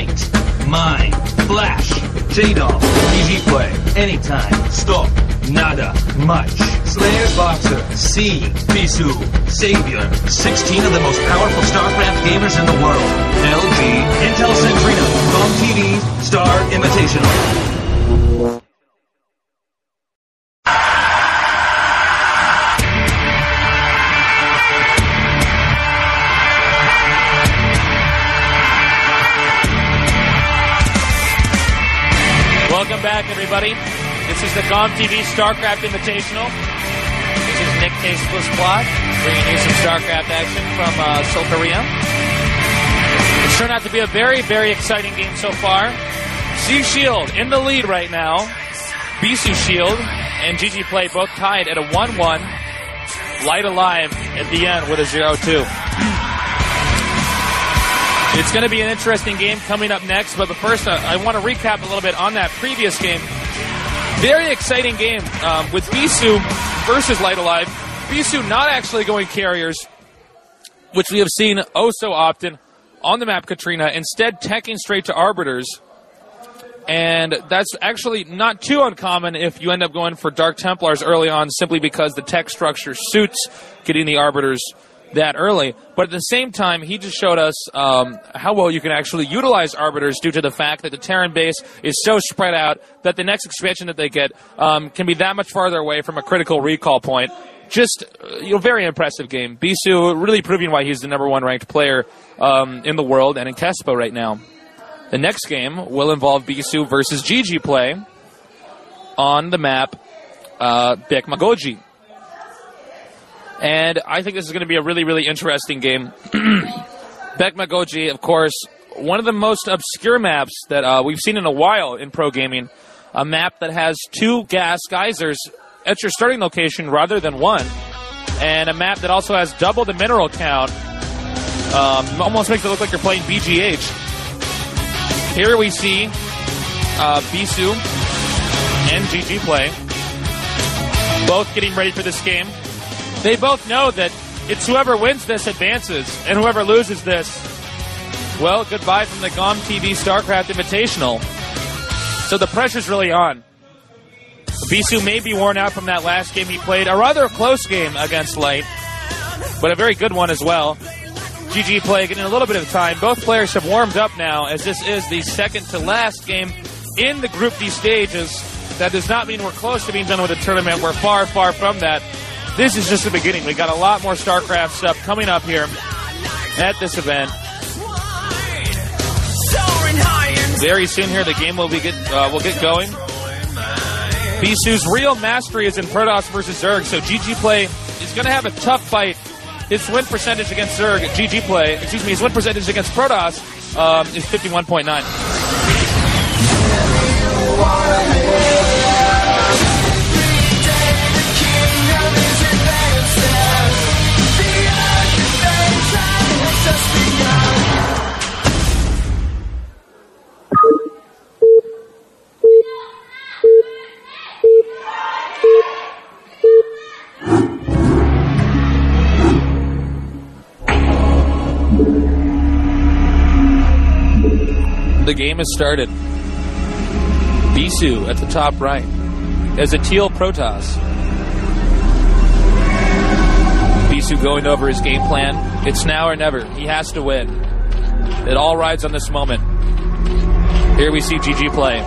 Light, Mine, Flash, J-Doll, GGPlay, Anytime, Stop, Nada, Much, Slayer Boxer, C, Bisu, Savior, 16 of the most powerful StarCraft gamers in the world, LG, Intel Centrino, Home TV, Star Invitational. Welcome back, everybody. This is the GOM TV StarCraft Invitational. This is Nick Tasteless Plot, bringing you some StarCraft action from Seoul, Korea. It's turned out to be a very, very exciting game so far. C Shield in the lead right now. Bisu Shield and GGPlay both tied at a 1-1. Light Alive at the end with a 0-2. It's going to be an interesting game coming up next, but first I want to recap a little bit on that previous game. Very exciting game with Bisu versus Light Alive. Bisu not actually going carriers, which we have seen oh so often on the map Katrina, instead teching straight to Arbiters. And that's actually not too uncommon if you end up going for Dark Templars early on, simply because the tech structure suits getting the Arbiters that early. But at the same time, he just showed us how well you can actually utilize Arbiters due to the fact that the Terran base is so spread out that the next expansion that they get can be that much farther away from a critical recall point. Just, very impressive game. Bisu really proving why he's the #1 ranked player in the world and in Kespo right now. The next game will involve Bisu versus GGPlay on the map BaekmaGoji. And I think this is going to be a really, really interesting game. BaekmaGoji, of course, one of the most obscure maps that we've seen in a while in pro gaming. A map that has 2 gas geysers at your starting location rather than 1. And a map that also has double the mineral count. Almost makes it look like you're playing BGH. Here we see Bisu and GGPlay both getting ready for this game. They both know that it's whoever wins this advances, and whoever loses this, well, goodbye from the GOM TV StarCraft Invitational. So the pressure's really on. Bisu may be worn out from that last game he played, a rather close game against Light, but a very good one as well. GGPlay getting a little bit of time. Both players have warmed up now, as this is the second to last game in the Group D stages. That does not mean we're close to being done with the tournament. We're far, far from that. This is just the beginning. We got a lot more StarCraft stuff coming up here at this event. Very soon here, the game will get going. Bisu's real mastery is in Protoss versus Zerg, so GGPlay is going to have a tough fight. His win percentage against Zerg, his win percentage against Protoss is 51.9. The game has started. Bisu at the top right as a teal Protoss. Bisu going over his game plan. It's now or never. He has to win. It all rides on this moment. Here we see GGPlay.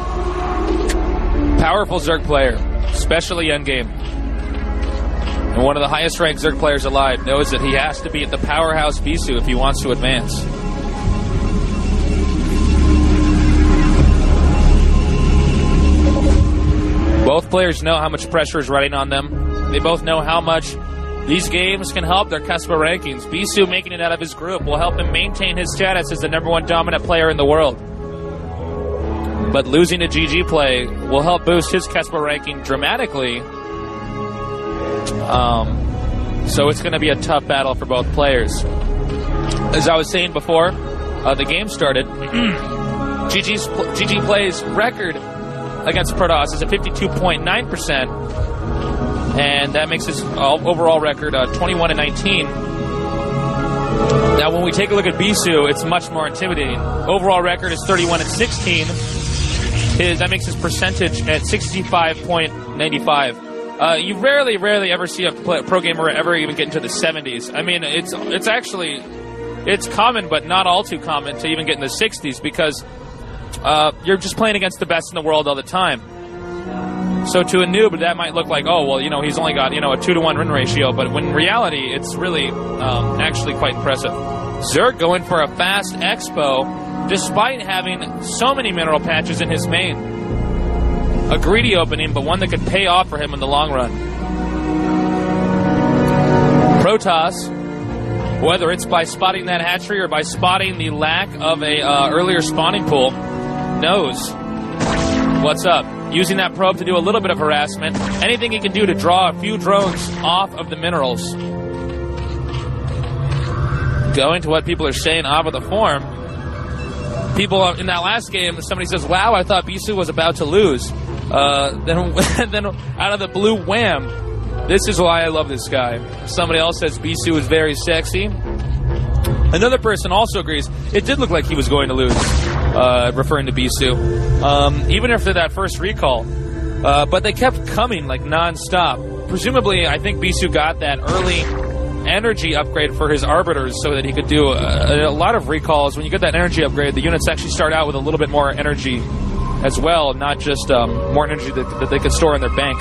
Powerful Zerg player, especially endgame. And one of the highest ranked Zerg players alive knows that he has to be at the powerhouse Bisu if he wants to advance. Both players know how much pressure is riding on them. They both know how much these games can help their Kespo rankings. Bisu making it out of his group will help him maintain his status as the #1 dominant player in the world. But losing to GGPlay will help boost his Kespo ranking dramatically. So it's going to be a tough battle for both players. As I was saying before, the game started. GGPlay's record against Protoss is at 52.9%, and that makes his overall record 21-19. Now, when we take a look at Bisu, it's much more intimidating. Overall record is 31-16. That makes his percentage at 65.95. You rarely ever see a pro gamer ever even get into the 70s. I mean, it's actually common, but not all too common to even get in the 60s because you're just playing against the best in the world all the time. So to a noob, that might look like, oh, well, he's only got, a 2-to-1 win ratio, but when in reality, it's really actually quite impressive. Zerg going for a fast expo, despite having so many mineral patches in his main. A greedy opening, but one that could pay off for him in the long run. Protoss, whether it's by spotting that hatchery or by spotting the lack of a earlier spawning pool, knows what's up. Using that probe to do a little bit of harassment. Anything he can do to draw a few drones off of the minerals. Going to what people are saying off of the form. People in that last game, somebody says, wow, I thought Bisu was about to lose. Then out of the blue, wham. This is why I love this guy. Somebody else says Bisu is very sexy. Another person also agrees. It did look like he was going to lose, referring to Bisu. Even after that first recall. But they kept coming like non-stop. Presumably, I think Bisu got that early energy upgrade for his arbiters so that he could do a lot of recalls. When you get that energy upgrade, the units actually start out with a little bit more energy as well, not just more energy that they could store in their bank.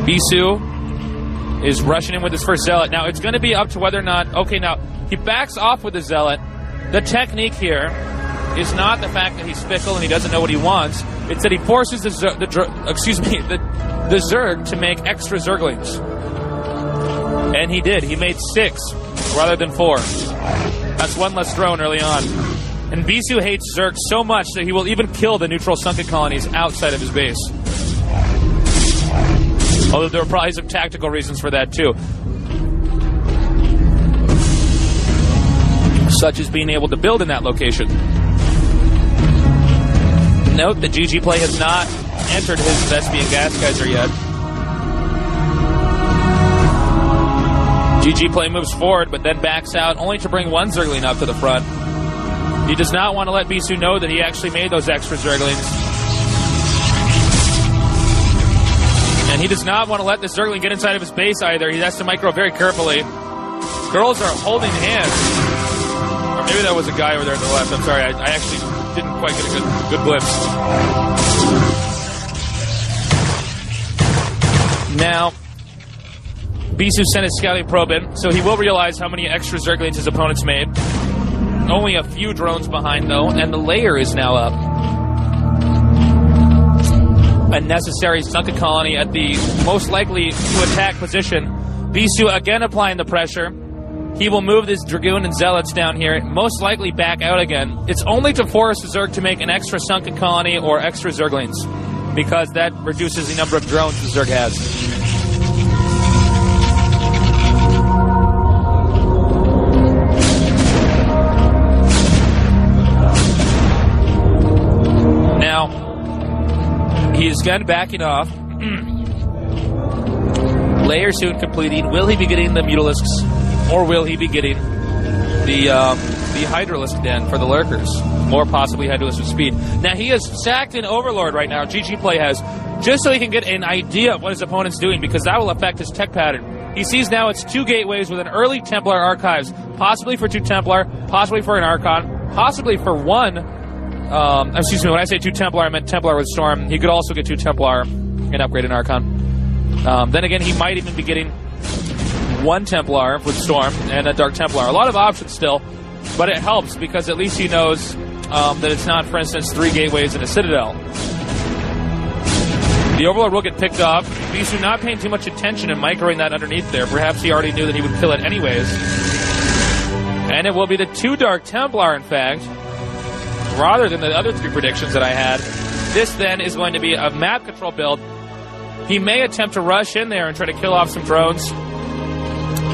Bisu is rushing in with his first Zealot. Now, it's going to be up to whether or not... Okay, now, he backs off with the Zealot. The technique here is not the fact that he's fickle and he doesn't know what he wants. It's that he forces the Zerg to make extra Zerglings. And he did. He made 6 rather than 4. That's one less drone early on. And Bisu hates Zerg so much that he will even kill the neutral sunken colonies outside of his base. Although there are probably some tactical reasons for that too. Such as being able to build in that location. Note that GGPlay has not entered his Vespian gas geyser yet. GGPlay moves forward, but then backs out, only to bring one Zergling up to the front. He does not want to let Bisu know that he actually made those extra Zerglings. And he does not want to let the Zergling get inside of his base either. He has to micro very carefully. Girls are holding hands. Or maybe that was a guy over there on the left. I'm sorry, I actually didn't quite get a good glimpse. Now, Bisu sent his scouting probe in, so he will realize how many extra Zerglings his opponents made. Only a few drones behind, though, and the layer is now up. A necessary sunken colony at the most likely to attack position. Bisu again applying the pressure. He will move this Dragoon and Zealots down here, most likely back out again. It's only to force the Zerg to make an extra sunken colony or extra Zerglings, because that reduces the number of drones the Zerg has. He's again backing off. Layer soon completing. Will he be getting the Mutalisks, or will he be getting the Hydralisk Den for the Lurkers? Or possibly Hydralisk with speed. Now, he has sacked an Overlord right now, GGPlay has, just so he can get an idea of what his opponent's doing, because that will affect his tech pattern. He sees now it's 2 gateways with an early Templar Archives, possibly for 2 Templar, possibly for an Archon, possibly for 1... excuse me, when I say 2 Templar, I meant Templar with Storm. He could also get 2 Templar and upgrade an Archon. Then again, he might even be getting 1 Templar with Storm and a Dark Templar. A lot of options still, but it helps because at least he knows that it's not, for instance, 3 gateways and a Citadel. The Overlord will get picked off. Bisu not paying too much attention and microing that underneath there. Perhaps he already knew that he would kill it anyways. And it will be the 2 Dark Templar, in fact, rather than the other 3 predictions that I had. This then is going to be a map control build. He may attempt to rush in there and try to kill off some drones,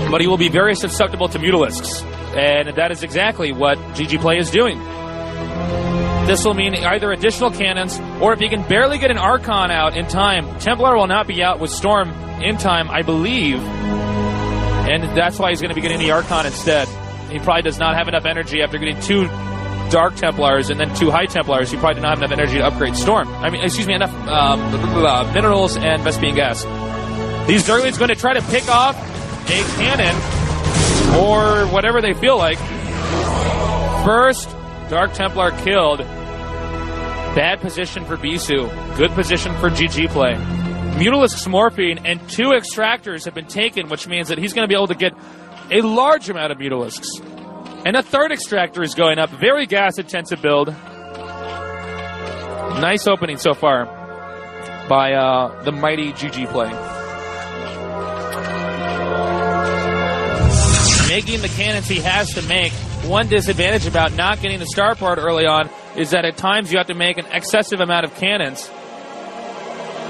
but he will be very susceptible to Mutalisks, and that is exactly what GGPlay is doing. This will mean either additional cannons, or if he can barely get an Archon out in time, Templar will not be out with Storm in time, I believe. And that's why he's going to be getting the Archon instead. He probably does not have enough energy after getting 2 Dark Templars and then 2 High Templars. He probably did not have enough energy to upgrade Storm. Enough minerals and Vespian gas. These Zerglings going to try to pick off a cannon or whatever they feel like. First Dark Templar killed. Bad position for Bisu. Good position for GGPlay. Mutalisk's Morphine and 2 Extractors have been taken, which means that he's going to be able to get a large amount of Mutalisks. And a 3rd Extractor is going up. Very gas-intensive build. Nice opening so far by the mighty GGPlay. Making the cannons he has to make. One disadvantage about not getting the star part early on is that at times you have to make an excessive amount of cannons.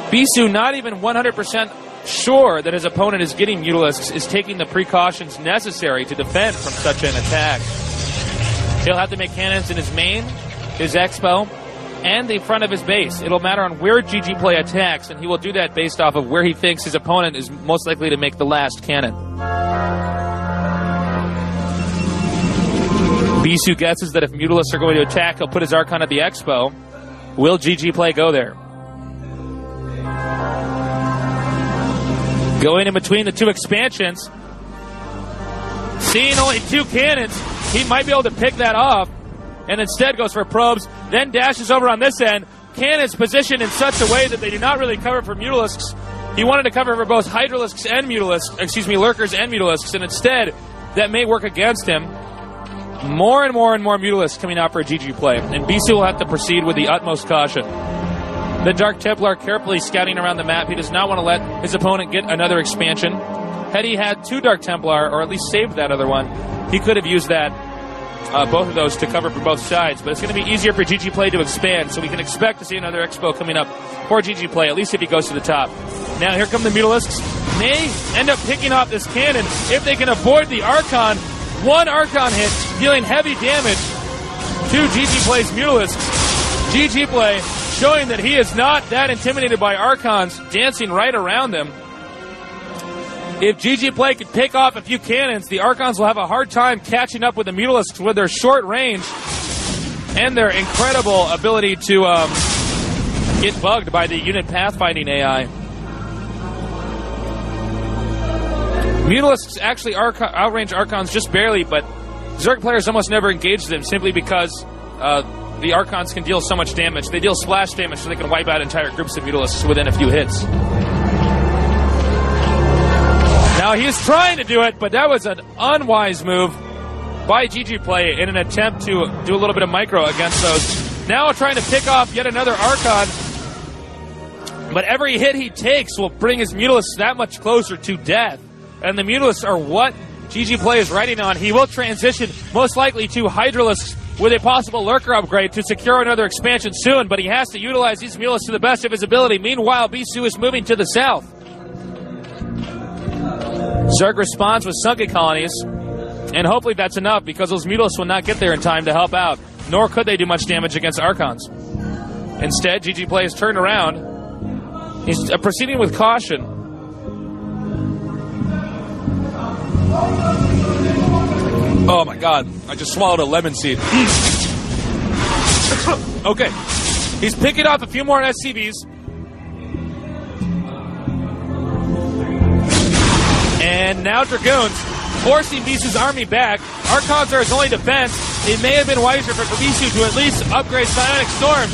Bisu, not even 100% sure that his opponent is getting Mutalisks, is taking the precautions necessary to defend from such an attack. He'll have to make cannons in his main, his expo, and the front of his base. It'll matter on where GGPlay attacks, and he will do that based off of where he thinks his opponent is most likely to make the last cannon. Bisu guesses that if Mutalisks are going to attack, he'll put his Archon at the expo. Will GGPlay go there? Going in between the 2 expansions. Seeing only 2 cannons, he might be able to pick that off. And instead goes for probes, then dashes over on this end. Cannons positioned in such a way that they do not really cover for Mutalisks. He wanted to cover for both Hydralisks and Lurkers and Mutalisks, and instead, that may work against him. More and more Mutalisks coming out for a GGPlay, and Bisu will have to proceed with the utmost caution. The Dark Templar carefully scouting around the map. He does not want to let his opponent get another expansion. Had he had 2 Dark Templar, or at least saved that other one, he could have used that, both of those to cover for both sides. But it's going to be easier for GGPlay to expand, so we can expect to see another expo coming up for GGPlay, at least if he goes to the top. Now here come the Mutalisks. May end up picking off this cannon if they can avoid the Archon. 1 Archon hit, dealing heavy damage to GGPlay's Mutalisks. GGPlay showing that he is not that intimidated by Archons dancing right around them. If GGPlay could pick off a few cannons, the Archons will have a hard time catching up with the Mutalisks with their short range and their incredible ability to get bugged by the unit pathfinding AI. Mutalisks actually outrange Archons just barely, but Zerg players almost never engage them simply because the Archons can deal so much damage. They deal splash damage, so they can wipe out entire groups of Mutalisks within a few hits. Now he's trying to do it, but that was an unwise move by GGPlay in an attempt to do a little bit of micro against those. Now trying to pick off yet another Archon, but every hit he takes will bring his Mutalisks that much closer to death. And the Mutalisks are what GGPlay is riding on. He will transition most likely to Hydralisks with a possible Lurker upgrade to secure another expansion soon, but he has to utilize these Mutalisks to the best of his ability. Meanwhile, Bisu is moving to the south. Zerg responds with Sunken Colonies, and hopefully that's enough because those Mutalisks will not get there in time to help out, nor could they do much damage against Archons. Instead, GGPlay is turned around. He's proceeding with caution. Oh my god, I just swallowed a lemon seed. Okay, he's picking off a few more SCVs. And now Dragoons forcing Bisu's army back. Archons are his only defense. It may have been wiser for Bisu to at least upgrade Psionic Storm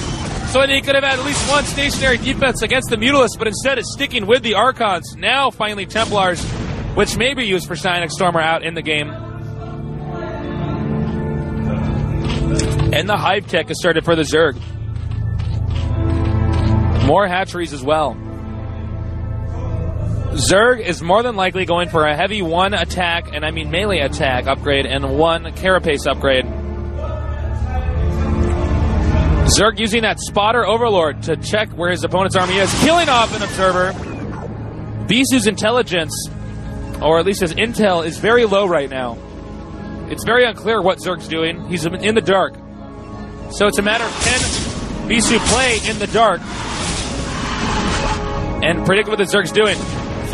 so that he could have had at least one stationary defense against the Mutalisks, but instead is sticking with the Archons. Now finally Templars, which may be used for Psionic Storm, are out in the game. And the Hive Tech has started for the Zerg. More hatcheries as well. Zerg is more than likely going for a heavy 1 attack, and I mean melee attack upgrade, and 1 carapace upgrade. Zerg using that Spotter Overlord to check where his opponent's army is, killing off an observer. Bisu's intelligence, or at least his intel, is very low right now. It's very unclear what Zerg's doing. He's in the dark. So it's a matter of can Bisu play in the dark and predict what the Zerg's doing.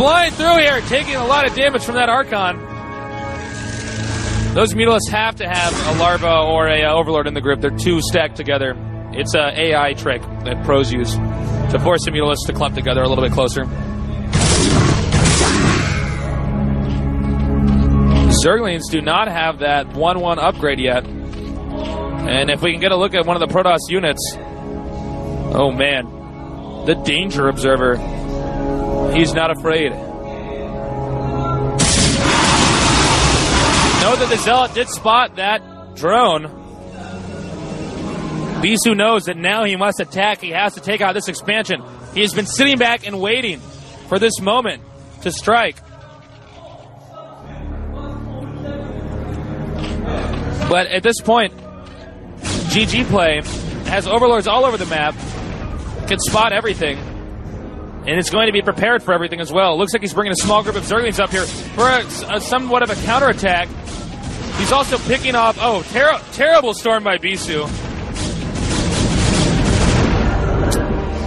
flying through here, taking a lot of damage from that Archon. Those Mutalisks have to have a Larva or a Overlord in the group. They're two stacked together. It's an AI trick that pros use to force the Mutalisks to clump together a little bit closer. Zerglings do not have that 1/1 upgrade yet. And if we can get a look at one of the Protoss units, oh man, the Danger Observer. He's not afraid. Know that the Zealot did spot that drone. Bisu knows that now he must attack. He has to take out this expansion. He has been sitting back and waiting for this moment to strike. But at this point, GGPlay has Overlords all over the map, can spot everything, and it's going to be prepared for everything as well. Looks like he's bringing a small group of Zerglings up here for a somewhat of a counterattack. He's also picking off, terrible storm by Bisu.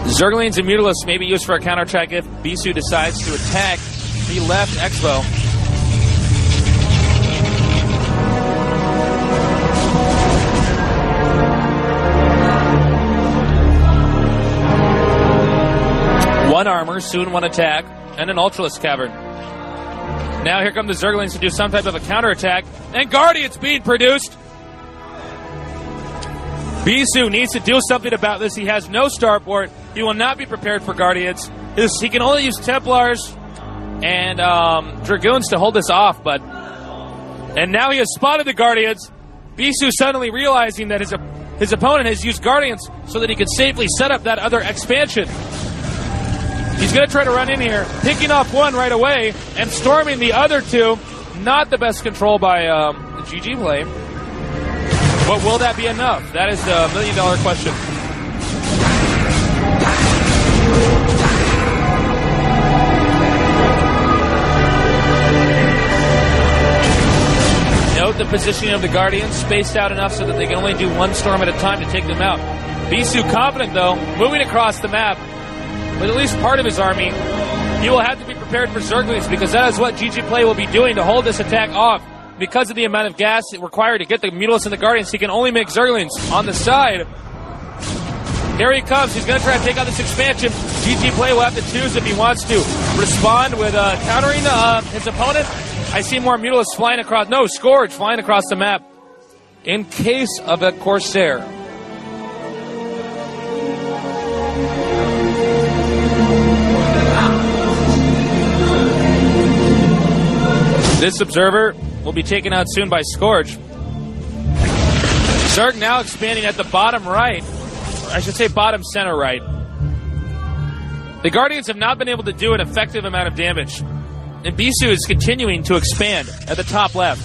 Zerglings and Mutalisks may be used for a counterattack if Bisu decides to attack the left Expo. One armor, soon one attack, and an Ultralisk Cavern. Now here come the Zerglings to do some type of a counterattack, and Guardians being produced. Bisu needs to do something about this. He has no starport. He will not be prepared for Guardians. He can only use Templars and Dragoons to hold this off, and now he has spotted the Guardians. Bisu suddenly realizing that his opponent has used Guardians so that he can safely set up that other expansion. He's going to try to run in here, picking off one right away and storming the other two. Not the best control by GGPlay. But will that be enough? That is the million-dollar question. Note the positioning of the Guardians, spaced out enough so that they can only do one storm at a time to take them out. Bisu confident, though, moving across the map with at least part of his army. He will have to be prepared for Zerglings because that is what GGPlay will be doing to hold this attack off. Because of the amount of gas required to get the Mutalisks and the Guardians, he can only make Zerglings on the side. Here he comes. He's going to try to take out this expansion. GGPlay will have to choose if he wants to respond with countering his opponent. I see more Mutalisks flying across. No, Scourge flying across the map in case of a Corsair. This Observer will be taken out soon by Scourge. Zerg now expanding at the bottom right. I should say bottom center right. The Guardians have not been able to do an effective amount of damage. And Bisu is continuing to expand at the top left.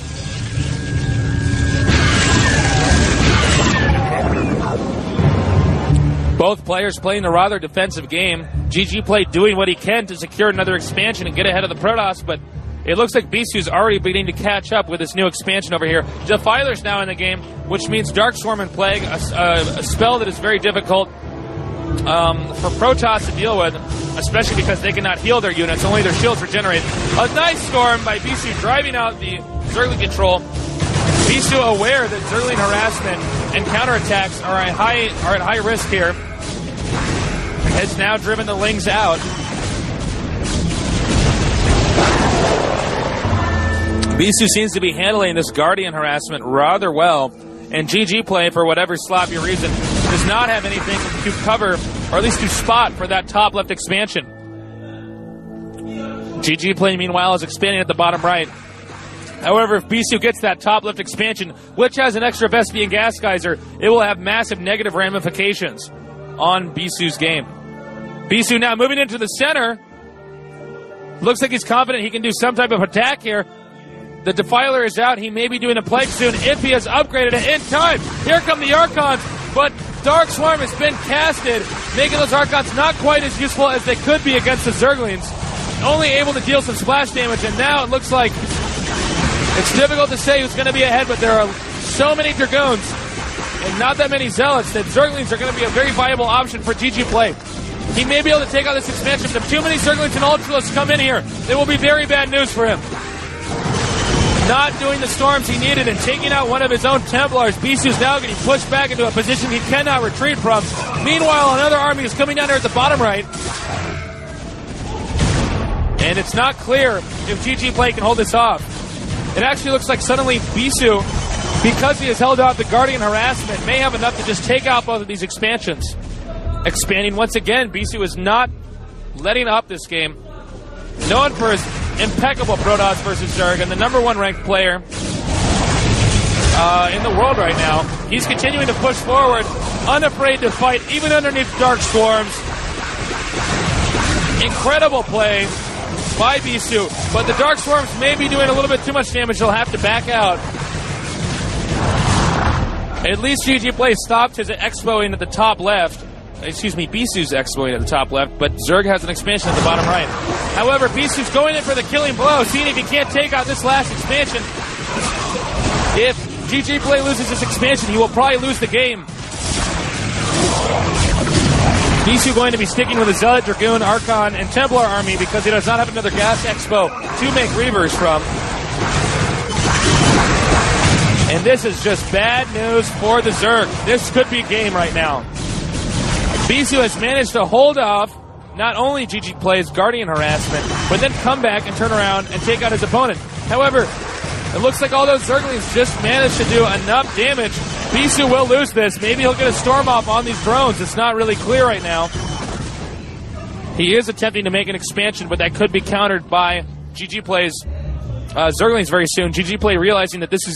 Both players playing a rather defensive game. GGPlay doing what he can to secure another expansion and get ahead of the Protoss, but it looks like Bisu's already beginning to catch up with this new expansion over here. Defiler's now in the game, which means Dark Swarm and Plague, a spell that is very difficult for Protoss to deal with, especially because they cannot heal their units. Only their shields regenerate. A nice storm by Bisu driving out the Zergling control. Bisu aware that Zergling harassment and counterattacks are at high risk here. Has now driven the Lings out. Bisu seems to be handling this Guardian harassment rather well, and GGPlay, for whatever sloppy reason, does not have anything to cover, or at least to spot, for that top left expansion. GGPlay, meanwhile, is expanding at the bottom right. However, if Bisu gets that top left expansion, which has an extra Vespian gas geyser, it will have massive negative ramifications on Bisu's game. Bisu now moving into the center. Looks like he's confident he can do some type of attack here. The Defiler is out. He may be doing a Plague soon if he has upgraded it in time. Here come the Archons, but Dark Swarm has been casted, making those Archons not quite as useful as they could be against the Zerglings. Only able to deal some splash damage, and now it looks like it's difficult to say who's going to be ahead, but there are so many Dragoons and not that many Zealots that Zerglings are going to be a very viable option for GGPlay. He may be able to take out this expansion, but if too many Zerglings and Ultralists come in here, it will be very bad news for him. Not doing the storms he needed and taking out one of his own Templars. Bisu's now getting pushed back into a position he cannot retreat from. Meanwhile, another army is coming down here at the bottom right. And it's not clear if GGPlay can hold this off. It actually looks like suddenly Bisu, because he has held off the Guardian harassment, may have enough to just take out both of these expansions. Expanding once again, Bisu is not letting up this game. Known for his impeccable Protoss versus Zerg and the #1 ranked player in the world right now. He's continuing to push forward, unafraid to fight, even underneath Dark Swarms. Incredible play by Bisu, but the Dark Swarms may be doing a little bit too much damage. He'll have to back out. At least GGPlay stopped his expoing at the top left. Excuse me, Bisu's expoing at the top left, but Zerg has an expansion at the bottom right. However, Bisu's going in for the killing blow, seeing if he can't take out this last expansion. If GGPlay loses this expansion, he will probably lose the game. Bisu going to be sticking with a Zealot, Dragoon, Archon, and Templar army because he does not have another gas expo to make Reavers from. And this is just bad news for the Zerg. This could be game right now. Bisu has managed to hold off not only GGPlay's Guardian harassment, but then come back and turn around and take out his opponent. However, it looks like all those Zerglings just managed to do enough damage. Bisu will lose this. Maybe he'll get a storm off on these drones. It's not really clear right now. He is attempting to make an expansion, but that could be countered by GGPlay's Zerglings very soon. GGPlay realizing that this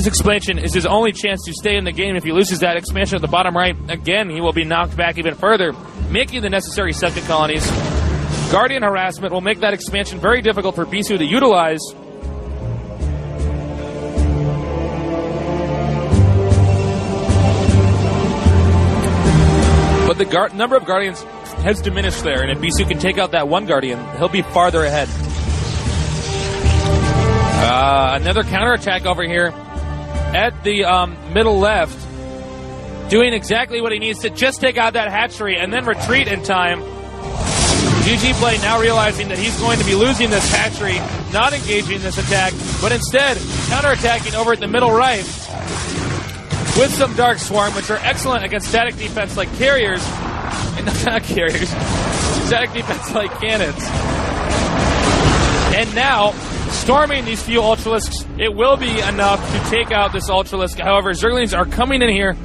expansion is his only chance to stay in the game. If he loses that expansion at the bottom right, again, he will be knocked back even further, making the necessary second colonies. Guardian harassment will make that expansion very difficult for Bisu to utilize. But the number of Guardians has diminished there, and if Bisu can take out that one Guardian, he'll be farther ahead. Another counterattack over here at the middle left, doing exactly what he needs to just take out that hatchery and then retreat in time. GGPlay now realizing that he's going to be losing this hatchery, not engaging this attack, but instead counterattacking over at the middle right with some Dark Swarm, which are excellent against static defense like carriers, and not carriers, static defense like cannons. And now, storming these few Ultralisks, it will be enough to take out this Ultralisk. However, Zerglings are coming in here.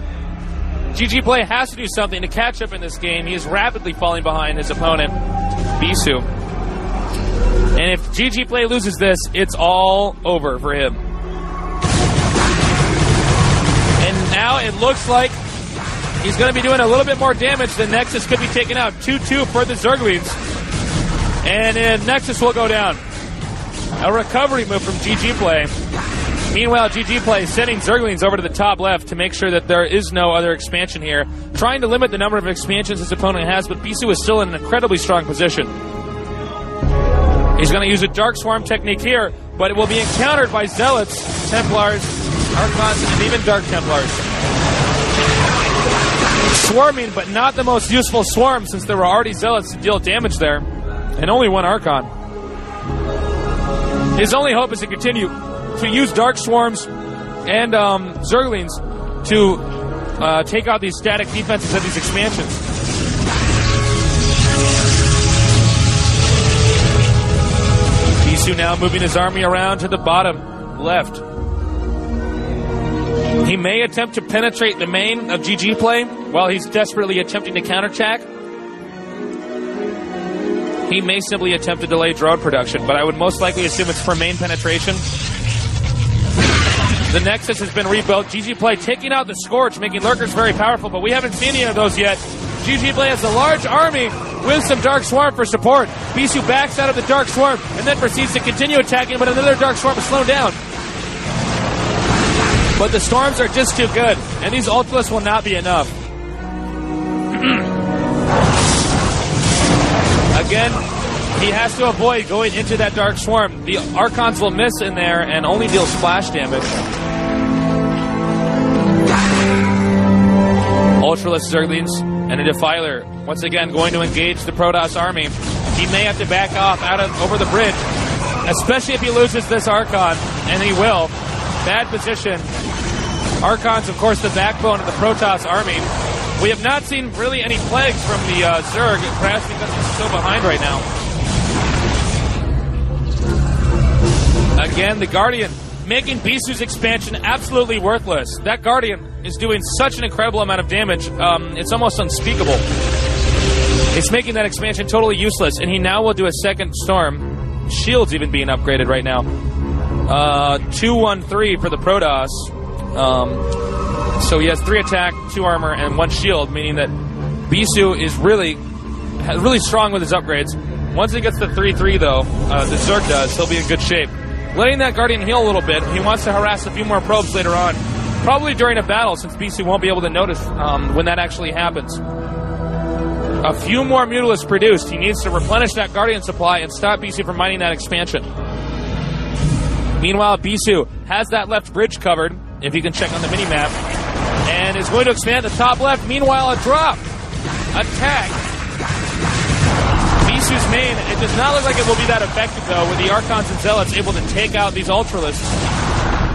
GGPlay has to do something to catch up in this game. He is rapidly falling behind his opponent, Bisu. And if GGPlay loses this, it's all over for him. And now it looks like he's going to be doing a little bit more damage. The Nexus could be taken out. 2-2 for the Zerglings. And then Nexus will go down. A recovery move from GGPlay. Meanwhile, GGPlay is sending Zerglings over to the top left to make sure that there is no other expansion here, trying to limit the number of expansions his opponent has, but Bisu is still in an incredibly strong position. He's going to use a Dark Swarm technique here, but it will be encountered by Zealots, Templars, Archons, and even Dark Templars. Swarming, but not the most useful swarm since there were already Zealots to deal damage there, and only one Archon. His only hope is to continue to use Dark Swarms and Zerglings to take out these static defenses of these expansions. Bisu now moving his army around to the bottom left. He may attempt to penetrate the main of GGPlay while he's desperately attempting to counterattack. He may simply attempt to delay drone production, but I would most likely assume it's for main penetration. The Nexus has been rebuilt. GGPlay taking out the Scorch, making Lurkers very powerful, but we haven't seen any of those yet. GGPlay has a large army with some Dark Swarm for support. Bisu backs out of the Dark Swarm and then proceeds to continue attacking, but another Dark Swarm is slowed down. But the storms are just too good, and these Ultralisks will not be enough. Again, he has to avoid going into that Dark Swarm. The Archons will miss in there and only deal splash damage. Ultralisk Zerglings And a Defiler, once again, going to engage the Protoss army. He may have to back off over the bridge, especially if he loses this Archon, and he will. Bad position. Archon's, of course, the backbone of the Protoss army. We have not seen really any plagues from the Zerg, perhaps because he's so behind right now. Again, the Guardian making Bisu's expansion absolutely worthless. That Guardian is doing such an incredible amount of damage, it's almost unspeakable. It's making that expansion totally useless, and he now will do a second Storm. Shield's even being upgraded right now. 2-1-3 for the Protoss. So he has 3 attack, 2 armor, and 1 shield, meaning that Bisu is really strong with his upgrades. Once he gets to 3-3, though, the Zerg does, he'll be in good shape. Letting that Guardian heal a little bit. He wants to harass a few more probes later on. Probably during a battle, since Bisu won't be able to notice when that actually happens. A few more Mutalisks produced. He needs to replenish that Guardian supply and stop Bisu from mining that expansion. Meanwhile, Bisu has that left bridge covered, if you can check on the mini-map, and is going to expand the top left. Meanwhile, a drop. Attack. Bisu's main, it does not look like it will be that effective, though, with the Archons and Zealots able to take out these Ultralisks.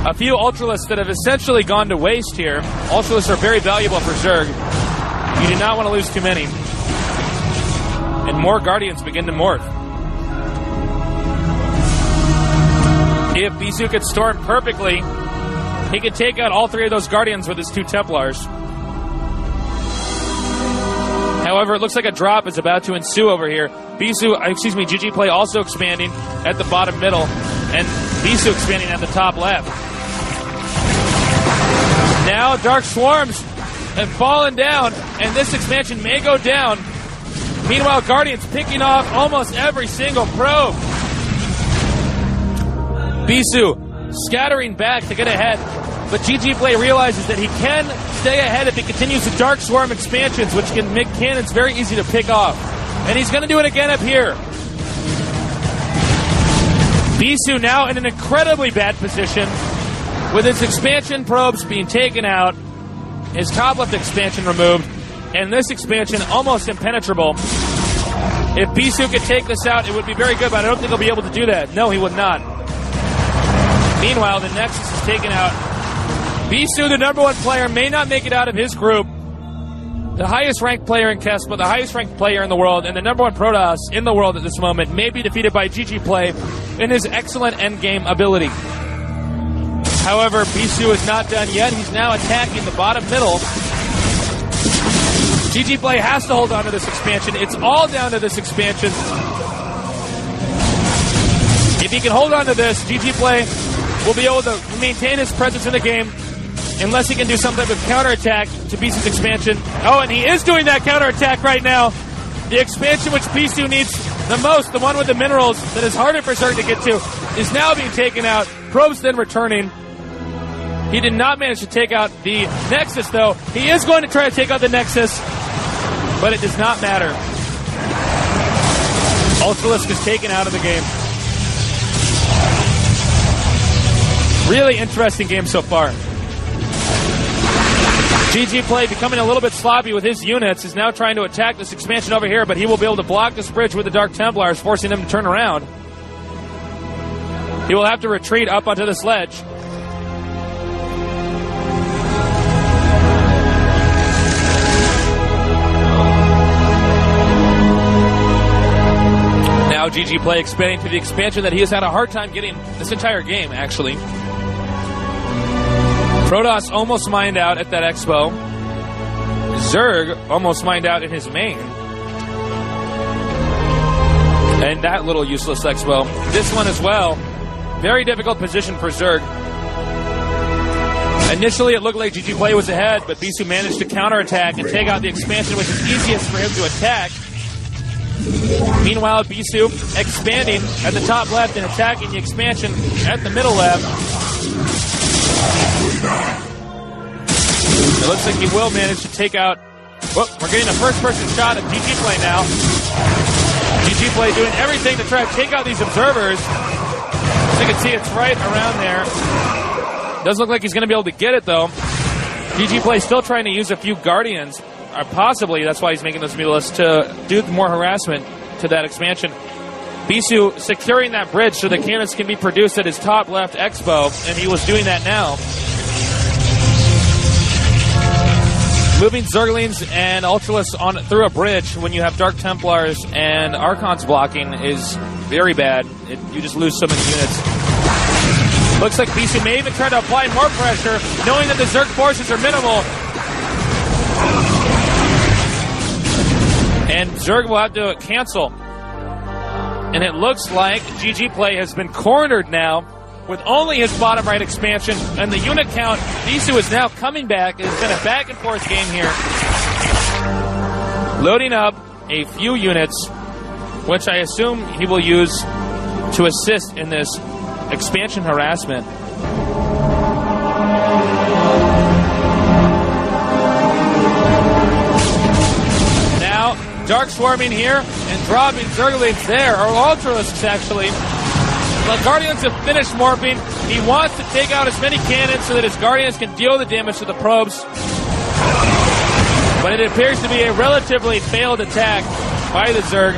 A few Ultralisks that have essentially gone to waste here. Ultralisks are very valuable for Zerg. You do not want to lose too many. And more Guardians begin to morph. If Bisu could storm perfectly, he could take out all 3 of those Guardians with his 2 Templars. However, it looks like a drop is about to ensue over here. GGPlay also expanding at the bottom middle, and Bisu expanding at the top left. Now Dark Swarms have fallen down, and this expansion may go down. Meanwhile, Guardians picking off almost every single probe. Bisu scattering back to get ahead, but GGPlay realizes that he can stay ahead if he continues the Dark Swarm expansions, which can make cannons very easy to pick off. And he's going to do it again up here. Bisu now in an incredibly bad position, with his expansion probes being taken out, his top left expansion removed, and this expansion almost impenetrable. If Bisu could take this out, it would be very good, but I don't think he'll be able to do that. No, he would not. Meanwhile, the Nexus is taken out. Bisu, the number 1 player, may not make it out of his group. The highest ranked player in Kespa, the highest ranked player in the world, and the number 1 Protoss in the world at this moment may be defeated by GGPlay in his excellent endgame ability. However, Bisu is not done yet. He's now attacking the bottom middle. GGPlay has to hold on to this expansion. It's all down to this expansion. If he can hold on to this, GGPlay will be able to maintain his presence in the game, unless he can do some type of counterattack to Bisu's expansion. Oh, and he is doing that counterattack right now. The expansion which Bisu needs the most, the one with the minerals that is harder for Zerg to get to, is now being taken out. Probes then returning. He did not manage to take out the Nexus, though. He is going to try to take out the Nexus, but it does not matter. Ultralisk is taken out of the game. Really interesting game so far. GGPlay becoming a little bit sloppy with his units, is now trying to attack this expansion over here, but he will be able to block this bridge with the Dark Templars, forcing them to turn around. He will have to retreat up onto this ledge. Now GGPlay expanding to the expansion that he has had a hard time getting this entire game, actually. Protoss almost mined out at that expo. Zerg almost mined out in his main. And that little useless expo. This one as well. Very difficult position for Zerg. Initially it looked like GGPlay was ahead, but Bisu managed to counterattack and take out the expansion, which is easiest for him to attack. Meanwhile, Bisu expanding at the top left and attacking the expansion at the middle left. It looks like he will manage to take out... Whoop, we're getting a first-person shot of GGPlay now. GGPlay doing everything to try to take out these observers. As you can see, it's right around there. Doesn't look like he's going to be able to get it, though. GGPlay still trying to use a few Guardians. possibly that's why he's making those mutalists, to do more harassment to that expansion. Bisu securing that bridge so the cannons can be produced at his top left expo, and he was doing that now. Moving Zerglings and Ultralists on through a bridge when you have Dark Templars and Archons blocking is very bad. You just lose so many units. Looks like Bisu may even try to apply more pressure, knowing that the Zerg forces are minimal. And Zerg will have to cancel. And it looks like GGPlay has been cornered now with only his bottom right expansion and the unit count. Bisu is now coming back. It's been a back and forth game here. Loading up a few units, which I assume he will use to assist in this expansion harassment. Now, Dark Swarming here and dropping Zerglings there, or Ultralists actually. The Guardians have finished morphing. He wants to take out as many cannons so that his Guardians can deal the damage to the probes. But it appears to be a relatively failed attack by the Zerg.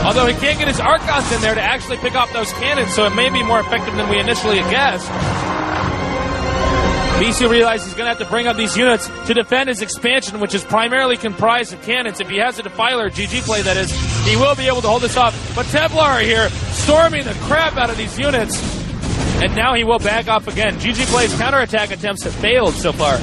Although he can't get his Archons in there to actually pick off those cannons, so it may be more effective than we initially had guessed. Bisu realizes he's going to have to bring up these units to defend his expansion, which is primarily comprised of cannons. If he has a Defiler, GGPlay that is, he will be able to hold this off. But Templar are here, storming the crap out of these units. And now he will back off again. GGPlay's counterattack attempts have failed so far.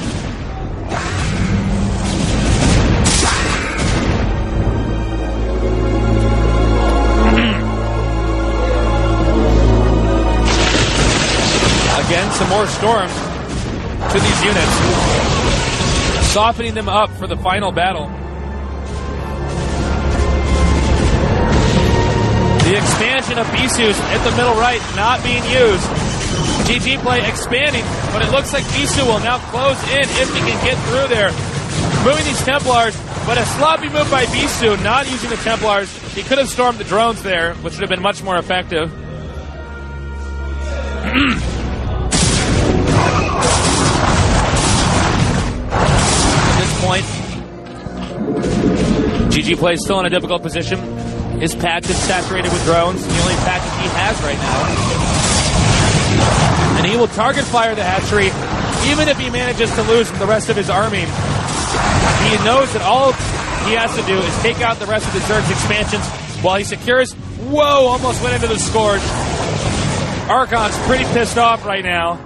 Again, some more storms to these units, softening them up for the final battle. The expansion of Bisu's at the middle right not being used. GGPlay expanding, but it looks like Bisu will now close in if he can get through there. Moving these Templars, but a sloppy move by Bisu, not using the Templars. He could have stormed the drones there, which would have been much more effective. Point. GGPlay is still in a difficult position. His patch is saturated with drones, the only patch he has right now. And he will target fire the hatchery, even if he manages to lose the rest of his army. He knows that all he has to do is take out the rest of the Zerg's expansions while he secures. Whoa, almost went into the Scourge. Archon's pretty pissed off right now.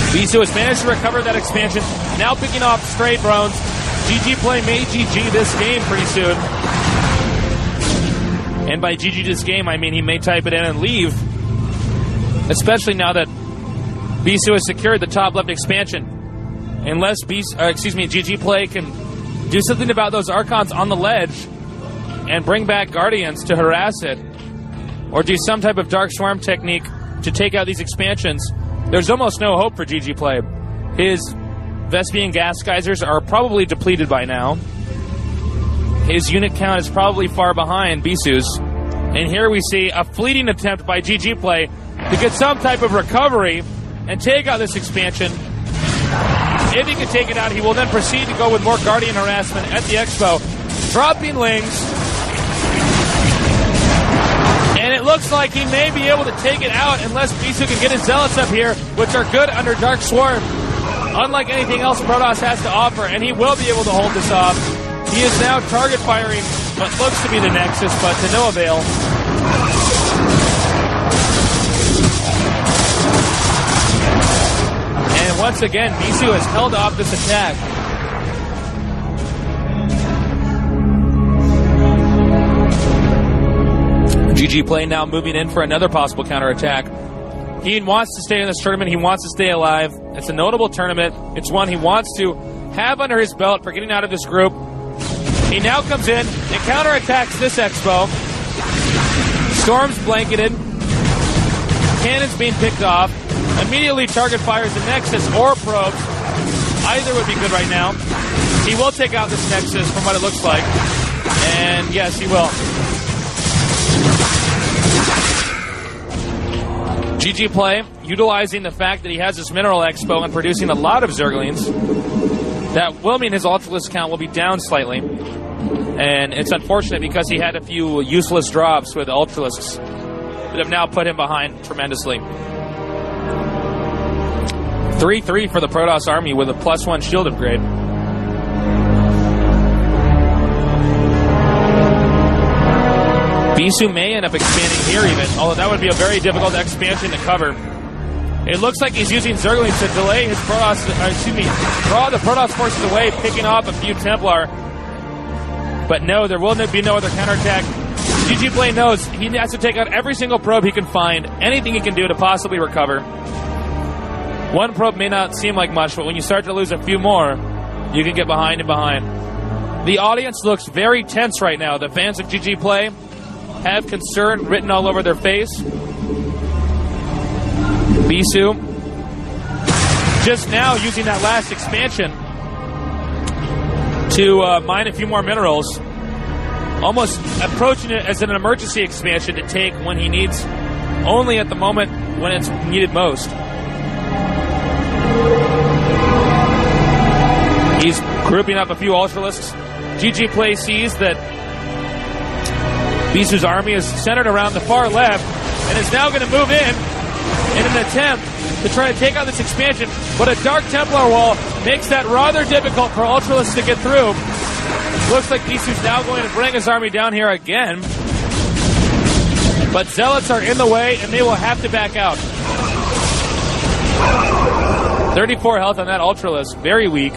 Bisu has managed to recover that expansion, now picking off stray drones. GGPlay may GG this game pretty soon. And by GG this game, I mean he may type it in and leave. Especially now that Bisu has secured the top left expansion. Unless GGPlay can do something about those Archons on the ledge and bring back Guardians to harass it. Or do some type of Dark Swarm technique to take out these expansions. There's almost no hope for GGPlay. His Vespian gas geysers are probably depleted by now. His unit count is probably far behind Bisu's. And here we see a fleeting attempt by GGPlay to get some type of recovery and take out this expansion. If he can take it out, he will then proceed to go with more Guardian harassment at the Expo. Dropping Lings. And it looks like he may be able to take it out unless Bisu can get his Zealots up here, which are good under Dark Swarm. Unlike anything else Protoss has to offer, and he will be able to hold this off. He is now target firing what looks to be the Nexus, but to no avail. And once again, Bisu has held off this attack. GGPlay now moving in for another possible counterattack. He wants to stay in this tournament. He wants to stay alive. It's a notable tournament. It's one he wants to have under his belt for getting out of this group. He now comes in and counterattacks this Expo. Storms blanketed. Cannons being picked off. Immediately target fires the Nexus or probes. Either would be good right now. He will take out this Nexus from what it looks like. And yes, he will. GGPlay, utilizing the fact that he has this Mineral Expo and producing a lot of Zerglings, that will mean his Ultralisk count will be down slightly. And it's unfortunate because he had a few useless drops with Ultralisks that have now put him behind tremendously. 3-3 for the Protoss army with a +1 shield upgrade. Bisu may end up expanding here even, although that would be a very difficult expansion to cover. It looks like he's using Zerglings to delay his Protoss, draw the Protoss forces away, picking off a few Templar. But no, there will be no other counterattack. GGPlay knows he has to take out every single probe he can find, anything he can do to possibly recover. One probe may not seem like much, but when you start to lose a few more, you can get behind and behind. The audience looks very tense right now. The fans of GGPlay have concern written all over their face. Bisu just now using that last expansion to mine a few more minerals, almost approaching it as an emergency expansion to take when he needs, only at the moment when it's needed most. He's grouping up a few Ultralisks. GGPlay sees that Bisu's army is centered around the far left and is now going to move in an attempt to try to take out this expansion, but a Dark Templar wall makes that rather difficult for Ultralisks to get through. Looks like Bisu's now going to bring his army down here again, but Zealots are in the way and they will have to back out. 34 health on that Ultralisk, very weak.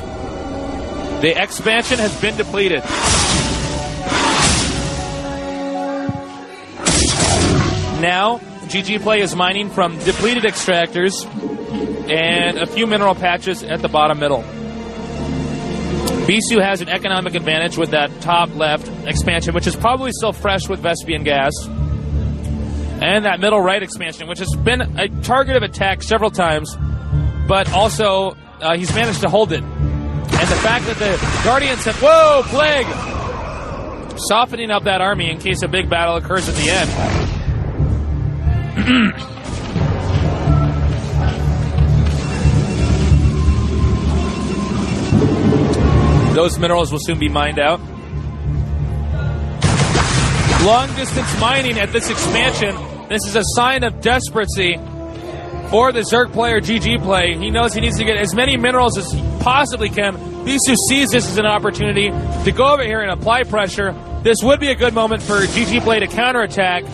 The expansion has been depleted. Now, GGPlay is mining from depleted extractors and a few mineral patches at the bottom middle. Bisu has an economic advantage with that top left expansion, which is probably still fresh with Vespian gas. And that middle right expansion, which has been a target of attack several times, but also he's managed to hold it. And the fact that the Guardians have, whoa, Plague! Softening up that army in case a big battle occurs at the end. Those minerals will soon be mined out. Long distance mining at this expansion. This is a sign of desperacy for the Zerg player GGPlay. He knows he needs to get as many minerals as he possibly can. Bisu sees this as an opportunity to go over here and apply pressure. This would be a good moment for GGPlay to counterattack.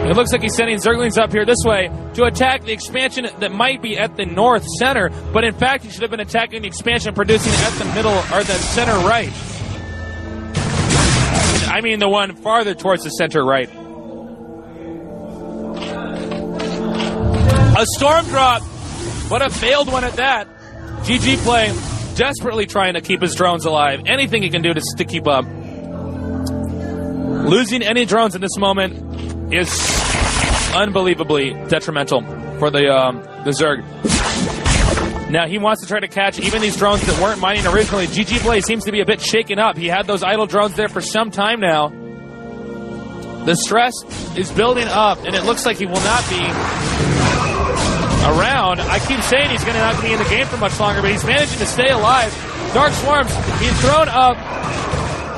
It looks like he's sending Zerglings up here this way to attack the expansion that might be at the north center, but in fact he should have been attacking the expansion producing at the middle or the center right. I mean the one farther towards the center right. A storm drop, but a failed one at that. GGPlay desperately trying to keep his drones alive. Anything he can do to keep up. Losing any drones in this moment is unbelievably detrimental for the Zerg. Now he wants to try to catch even these drones that weren't mining originally. GGPlay seems to be a bit shaken up. He had those idle drones there for some time now. The stress is building up, and it looks like he will not be around. I keep saying he's going to not be in the game for much longer, but he's managing to stay alive. Dark Swarms being thrown up.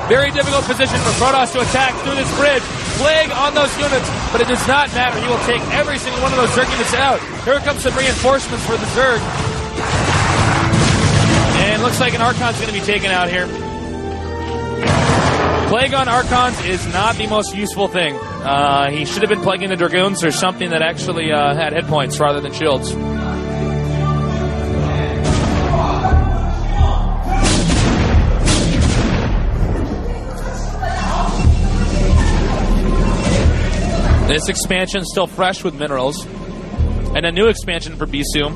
Very difficult position for Protoss to attack through this bridge. Plague on those units, but it does not matter. He will take every single one of those Zerg units out. Here comes some reinforcements for the Zerg. And looks like an Archon's going to be taken out here. Plague on Archons is not the most useful thing. He should have been plaguing the Dragoons or something that actually had hit points rather than shields. This expansion still fresh with minerals. And a new expansion for Bisu.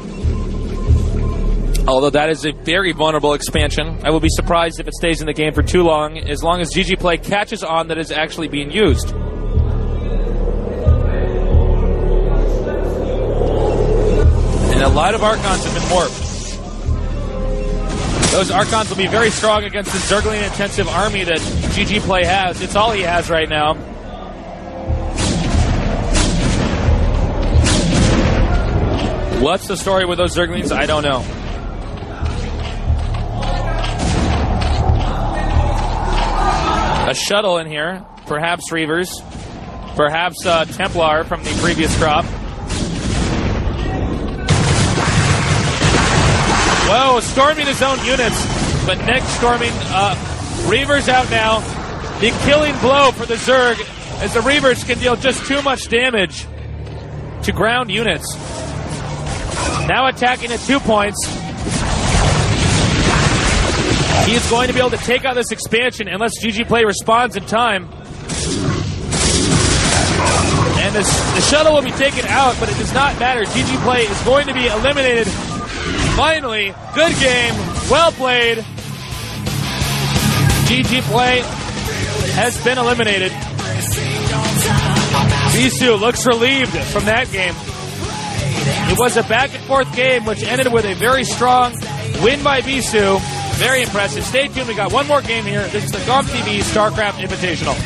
Although that is a very vulnerable expansion. I will be surprised if it stays in the game for too long, as GGPlay catches on that is actually being used. And a lot of Archons have been warped. Those Archons will be very strong against the Zergling intensive army that GGPlay has. It's all he has right now. What's the story with those Zerglings? I don't know. A shuttle in here. Perhaps Reavers. Perhaps Templar from the previous crop. Whoa, storming his own units. But next storming, Reavers out now. The killing blow for the Zerg as the Reavers can deal just too much damage to ground units. Now attacking at 2 points. He is going to be able to take out this expansion unless GGPlay responds in time. And the shuttle will be taken out, but it does not matter. GGPlay is going to be eliminated. Finally, good game, well played. GGPlay has been eliminated. Bisu looks relieved from that game. It was a back-and-forth game which ended with a very strong win by Bisu. Very impressive. Stay tuned. We got one more game here. This is the GOG TV StarCraft Invitational.